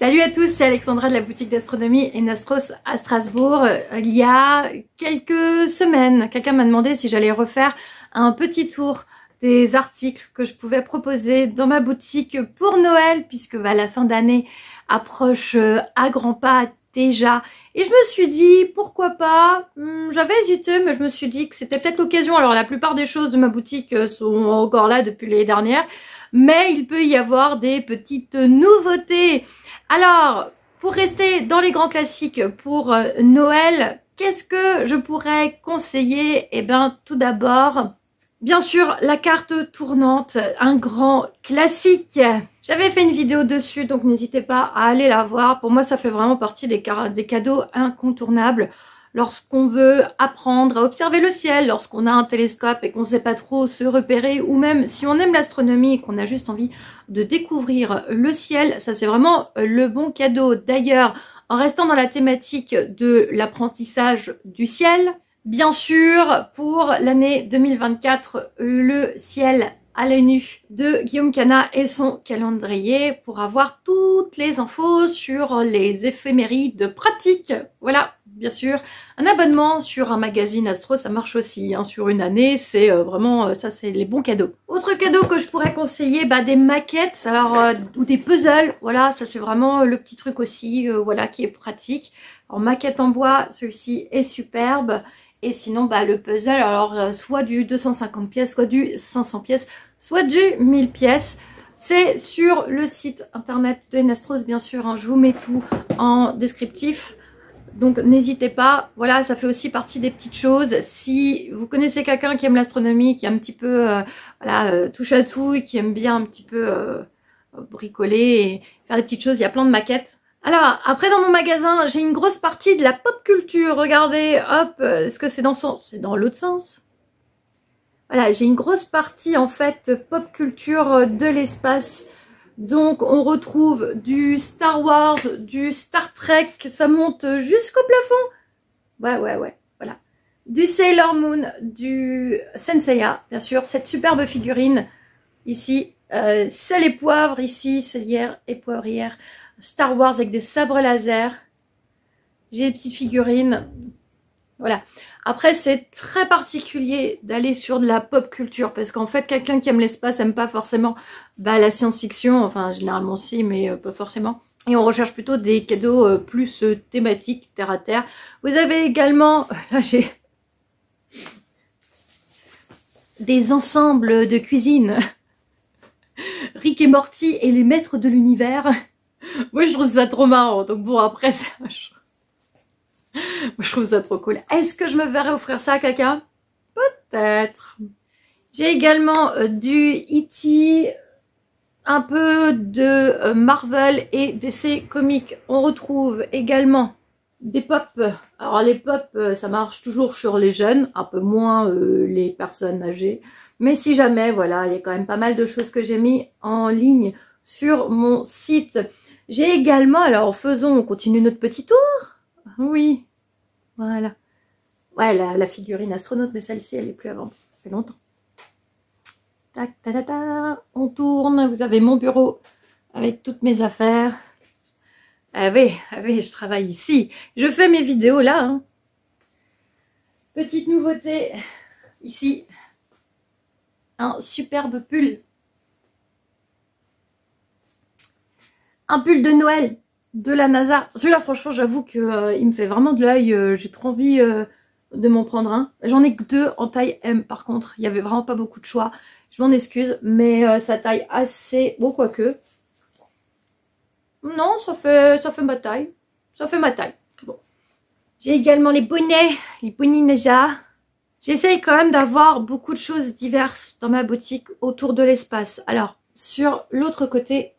Salut à tous, c'est Alexandra de la boutique d'astronomie et Nastros à Strasbourg. Il y a quelques semaines, quelqu'un m'a demandé si j'allais refaire un petit tour des articles que je pouvais proposer dans ma boutique pour Noël, puisque la fin d'année approche à grands pas déjà. Et je me suis dit, pourquoi pas, j'avais hésité, mais je me suis dit que c'était peut-être l'occasion. Alors la plupart des choses de ma boutique sont encore là depuis l'année dernière, mais il peut y avoir des petites nouveautés. Alors, pour rester dans les grands classiques pour Noël, qu'est-ce que je pourrais conseiller? Eh bien, tout d'abord, bien sûr, la carte tournante, un grand classique. J'avais fait une vidéo dessus, donc n'hésitez pas à aller la voir. Pour moi, ça fait vraiment partie des cadeaux incontournables. Lorsqu'on veut apprendre à observer le ciel, lorsqu'on a un télescope et qu'on ne sait pas trop se repérer, ou même si on aime l'astronomie et qu'on a juste envie de découvrir le ciel, ça c'est vraiment le bon cadeau. D'ailleurs, en restant dans la thématique de l'apprentissage du ciel, bien sûr, pour l'année 2024, le ciel à l'œil nu de Guillaume Cana et son calendrier pour avoir toutes les infos sur les éphémérides pratiques. Voilà, bien sûr, un abonnement sur un magazine astro, ça marche aussi, hein, sur une année, c'est vraiment, ça c'est les bons cadeaux. Autre cadeau que je pourrais conseiller, des maquettes, alors, ou des puzzles, voilà, ça c'est vraiment le petit truc aussi, voilà, qui est pratique. Alors maquette en bois, celui-ci est superbe. Et sinon, le puzzle, alors soit du 250 pièces, soit du 500 pièces, soit du 1000 pièces. C'est sur le site internet de Nastros, bien sûr, hein, je vous mets tout en descriptif. Donc n'hésitez pas, voilà, ça fait aussi partie des petites choses. Si vous connaissez quelqu'un qui aime l'astronomie, qui est un petit peu touche à tout, et qui aime bien un petit peu bricoler et faire des petites choses, il y a plein de maquettes. Alors, après dans mon magasin, j'ai une grosse partie de la pop culture. Regardez, hop, est-ce que c'est dans le sens? C'est dans l'autre sens. Voilà, j'ai une grosse partie en fait pop culture de l'espace. Donc on retrouve du Star Wars, du Star Trek, ça monte jusqu'au plafond. Ouais, voilà. Du Sailor Moon, du Senseiya, bien sûr, cette superbe figurine ici. Sel et poivre ici, selière et poivrière. Star Wars avec des sabres laser. J'ai des petites figurines. Voilà. Après, c'est très particulier d'aller sur de la pop culture parce qu'en fait, quelqu'un qui aime l'espace n'aime pas forcément la science-fiction. Enfin, généralement si, mais pas forcément. Et on recherche plutôt des cadeaux plus thématiques, terre à terre. Vous avez également, là j'ai des ensembles de cuisine. Rick et Morty et les maîtres de l'univers. Moi, je trouve ça trop marrant. Donc bon, après, ça... Moi, je trouve ça trop cool. Est-ce que je me verrais offrir ça à quelqu'un? Peut-être. J'ai également du E.T., un peu de Marvel et DC Comics. On retrouve également des pop. Alors les pop, ça marche toujours sur les jeunes, un peu moins les personnes âgées. Mais si jamais, voilà, il y a quand même pas mal de choses que j'ai mis en ligne sur mon site. J'ai également, alors on continue notre petit tour. Oui, voilà. Ouais, la figurine astronaute, mais celle-ci, elle est plus à vendre. Ça fait longtemps. Tac, ta, ta, ta. On tourne. Vous avez mon bureau avec toutes mes affaires. Ah oui, je travaille ici. Je fais mes vidéos là. Hein. Petite nouveauté, ici. Un superbe pull. Un pull de Noël de la NASA. Celui-là, franchement, j'avoue qu'il me fait vraiment de l'œil. J'ai trop envie de m'en prendre un. J'en ai que deux en taille M, par contre. Il n'y avait vraiment pas beaucoup de choix. Je m'en excuse, mais ça taille assez... Bon, quoique. Non, ça fait ma taille. Ça fait ma taille. Bon. J'ai également les bonnets Ninja. J'essaye quand même d'avoir beaucoup de choses diverses dans ma boutique autour de l'espace. Alors, sur l'autre côté...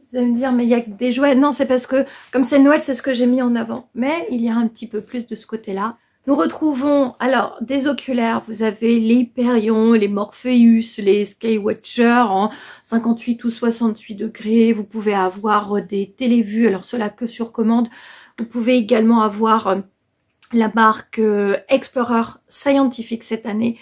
Vous allez me dire, mais il y a que des jouets. Non, c'est parce que, comme c'est Noël, c'est ce que j'ai mis en avant. Mais il y a un petit peu plus de ce côté-là. Nous retrouvons, alors, des oculaires. Vous avez les Hyperion, les Morpheus, les Skywatcher en 58 ou 68 degrés. Vous pouvez avoir des télévues, alors cela que sur commande. Vous pouvez également avoir la marque Explorer Scientific cette année.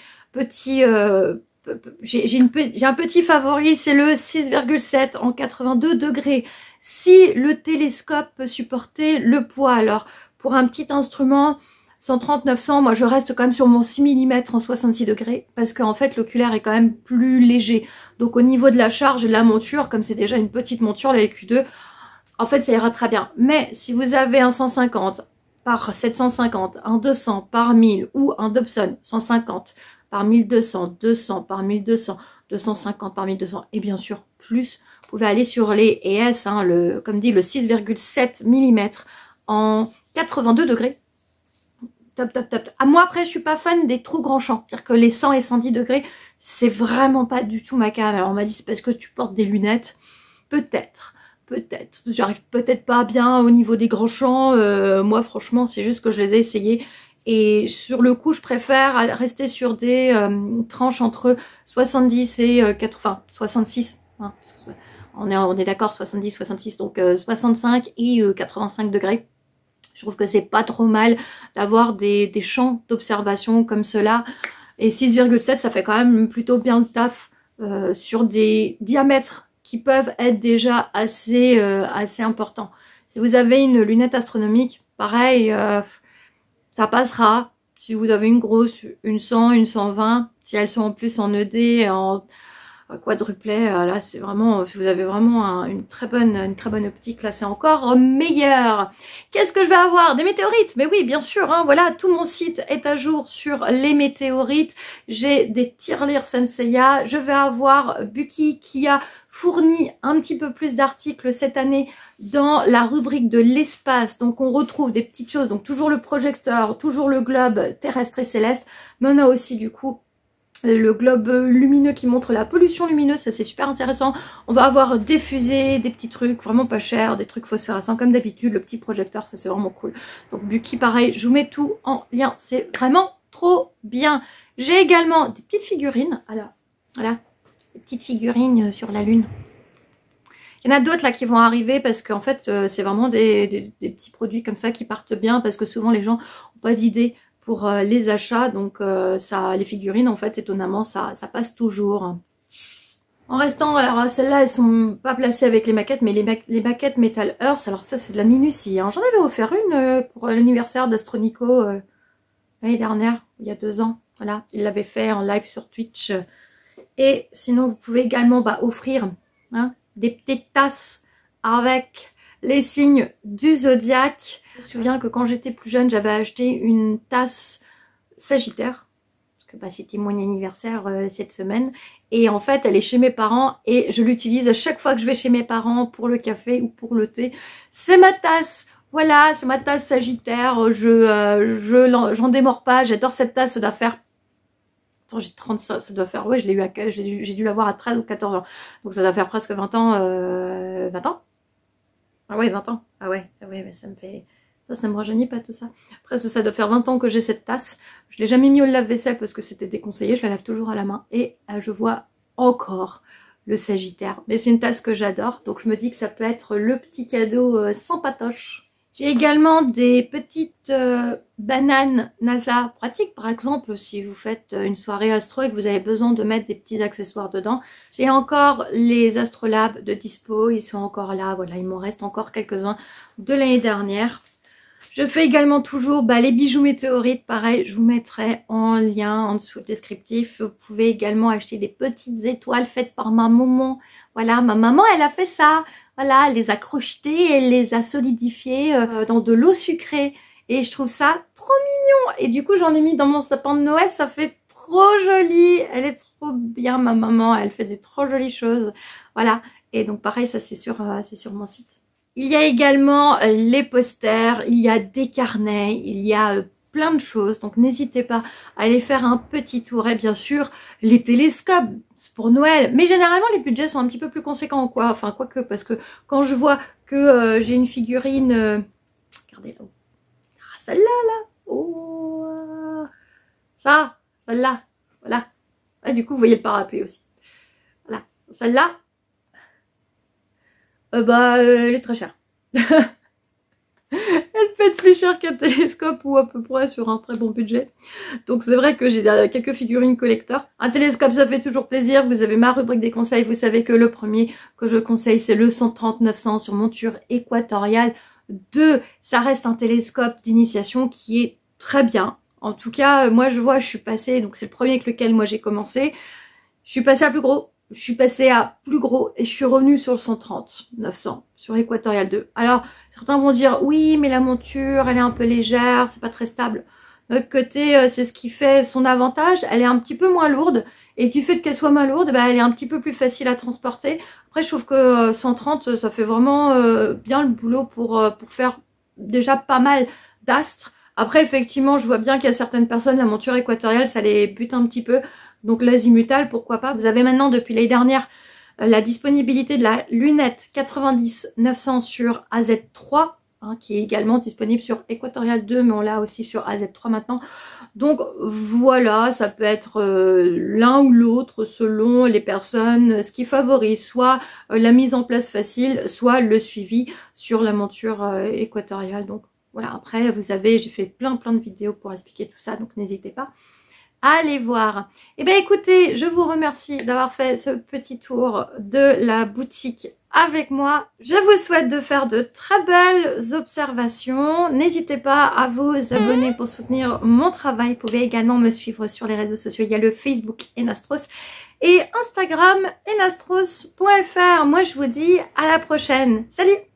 J'ai un petit favori, c'est le 6,7 en 82 degrés. si le télescope peut supporter le poids. Alors, pour un petit instrument, 130-900, moi je reste quand même sur mon 6 mm en 66 degrés parce qu'en fait l'oculaire est quand même plus léger. Donc au niveau de la charge et de la monture, comme c'est déjà une petite monture, la EQ2, en fait ça ira très bien. Mais si vous avez un 150 par 750, un 200 par 1000 ou un Dobson 150 par 1200, 200 par 1200, 250 par 1200 et bien sûr plus, vous pouvez aller sur les ES, hein, comme dit le 6,7 mm en 82 degrés. Top, top, top. À moi, après, je suis pas fan des trop grands champs. C'est-à-dire que les 100 et 110 degrés, c'est vraiment pas du tout ma came. Alors, on m'a dit, c'est parce que tu portes des lunettes. Peut-être, peut-être. J'arrive peut-être pas bien au niveau des grands champs. Moi, franchement, c'est juste que je les ai essayés. Et sur le coup, je préfère rester sur des tranches entre 70 et 80, 66. Hein. On est d'accord, 70, 66. Donc, 65 et 85 degrés. Je trouve que c'est pas trop mal d'avoir des champs d'observation comme cela. Et 6,7, ça fait quand même plutôt bien le taf sur des diamètres qui peuvent être déjà assez importants. Si vous avez une lunette astronomique, pareil, ça passera. Si vous avez une grosse, une 100, une 120, si elles sont en plus en ED, en quadruplet, là c'est vraiment, si vous avez vraiment une très bonne optique, là c'est encore meilleur. Qu'est-ce que je vais avoir? Des météorites? Mais oui, bien sûr, hein, voilà, tout mon site est à jour sur les météorites. J'ai des tirelires Senseiya, je vais avoir Buki qui a fourni un petit peu plus d'articles cette année dans la rubrique de l'espace. Donc on retrouve des petites choses, donc toujours le projecteur, toujours le globe terrestre et céleste, mais on a aussi du coup le globe lumineux qui montre la pollution lumineuse, ça c'est super intéressant. On va avoir des fusées, des petits trucs vraiment pas chers, des trucs phosphorescents comme d'habitude, le petit projecteur, ça c'est vraiment cool. Donc Buki pareil, je vous mets tout en lien, c'est vraiment trop bien. J'ai également des petites figurines, alors voilà, des petites figurines sur la lune. Il y en a d'autres là qui vont arriver parce qu'en fait c'est vraiment des petits produits comme ça qui partent bien parce que souvent les gens n'ont pas d'idée pour les achats, donc les figurines en fait étonnamment ça passe toujours. En restant, alors celles-là elles sont pas placées avec les maquettes, mais les maquettes Metal Earth, alors ça c'est de la minutie, hein. J'en avais offert une pour l'anniversaire d'Astronico l'année dernière, il y a 2 ans, voilà, il l'avait fait en live sur Twitch. Et sinon vous pouvez également offrir hein, des petites tasses avec les signes du zodiaque. Je me souviens que quand j'étais plus jeune, j'avais acheté une tasse Sagittaire, parce que c'était mon anniversaire cette semaine. Et en fait, elle est chez mes parents et je l'utilise à chaque fois que je vais chez mes parents pour le café ou pour le thé. C'est ma tasse. Voilà, c'est ma tasse Sagittaire. J'en démords pas. J'adore cette tasse. Ça doit faire... Attends, j'ai 35, ça doit faire... Ouais, j'ai dû l'avoir à 13 ou 14 ans. Donc ça doit faire presque 20 ans. 20 ans? Ah ouais, 20 ans. Ah ouais, mais ça me fait... Ça me rajeunit pas tout ça. Après, ça doit faire 20 ans que j'ai cette tasse. Je l'ai jamais mis au lave-vaisselle parce que c'était déconseillé. Je la lave toujours à la main. Et je vois encore le Sagittaire. Mais c'est une tasse que j'adore. Donc je me dis que ça peut être le petit cadeau sans patoche. J'ai également des petites bananes NASA pratiques. Par exemple, si vous faites une soirée astro et que vous avez besoin de mettre des petits accessoires dedans. J'ai encore les Astrolab de dispo. Ils sont encore là. Voilà, il m'en reste encore quelques-uns de l'année dernière. Je fais également toujours les bijoux météorites, pareil, je vous mettrai en lien en dessous le descriptif. Vous pouvez également acheter des petites étoiles faites par ma maman. Voilà, ma maman, elle a fait ça. Voilà, elle les a crochetées, elle les a solidifiées dans de l'eau sucrée. Et je trouve ça trop mignon. Et du coup, j'en ai mis dans mon sapin de Noël, ça fait trop joli. Elle est trop bien, ma maman, elle fait des trop jolies choses. Voilà, et donc pareil, ça c'est sur mon site. Il y a également les posters, il y a des carnets, il y a plein de choses. Donc n'hésitez pas à aller faire un petit tour. Et bien sûr, les télescopes, c'est pour Noël. Mais généralement, les budgets sont un petit peu plus conséquents, quoi. Enfin, quoique, parce que quand je vois que j'ai une figurine... regardez là-haut. Ah, celle-là, là. Oh, celle-là. Voilà. Ah, du coup, vous voyez le parapluie aussi. Voilà. Celle-là. Elle est très chère. Elle peut être plus cher qu'un télescope ou à peu près sur un très bon budget. Donc c'est vrai que j'ai quelques figurines collector. Un télescope, ça fait toujours plaisir. Vous avez ma rubrique des conseils. Vous savez que le premier que je conseille, c'est le 130-900 sur monture équatoriale. 2, ça reste un télescope d'initiation qui est très bien. En tout cas, moi je vois, je suis passée, donc c'est le premier avec lequel moi j'ai commencé. Je suis passée à plus gros, je suis passée à plus gros et je suis revenue sur le 130-900 sur équatorial 2. Alors, certains vont dire, oui, mais la monture, elle est un peu légère, c'est pas très stable. De l'autre côté, c'est ce qui fait son avantage, elle est un petit peu moins lourde. Et du fait qu'elle soit moins lourde, bah, elle est un petit peu plus facile à transporter. Après, je trouve que 130, ça fait vraiment bien le boulot pour faire déjà pas mal d'astres. Après, effectivement, je vois bien qu'il y a certaines personnes, la monture équatoriale, ça les bute un petit peu. Donc l'azimutal, pourquoi pas. Vous avez maintenant, depuis l'année dernière, la disponibilité de la lunette 90-900 sur AZ3, hein, qui est également disponible sur équatorial 2, mais on l'a aussi sur AZ3 maintenant. Donc voilà, ça peut être l'un ou l'autre selon les personnes, ce qui favorise soit la mise en place facile, soit le suivi sur la monture équatoriale. Donc voilà, après vous avez, j'ai fait plein de vidéos pour expliquer tout ça, donc n'hésitez pas à aller voir. Et bien écoutez, je vous remercie d'avoir fait ce petit tour de la boutique avec moi. Je vous souhaite de faire de très belles observations. N'hésitez pas à vous abonner pour soutenir mon travail. Vous pouvez également me suivre sur les réseaux sociaux. Il y a le Facebook Enastros et Instagram enastros.fr. Moi je vous dis à la prochaine. Salut!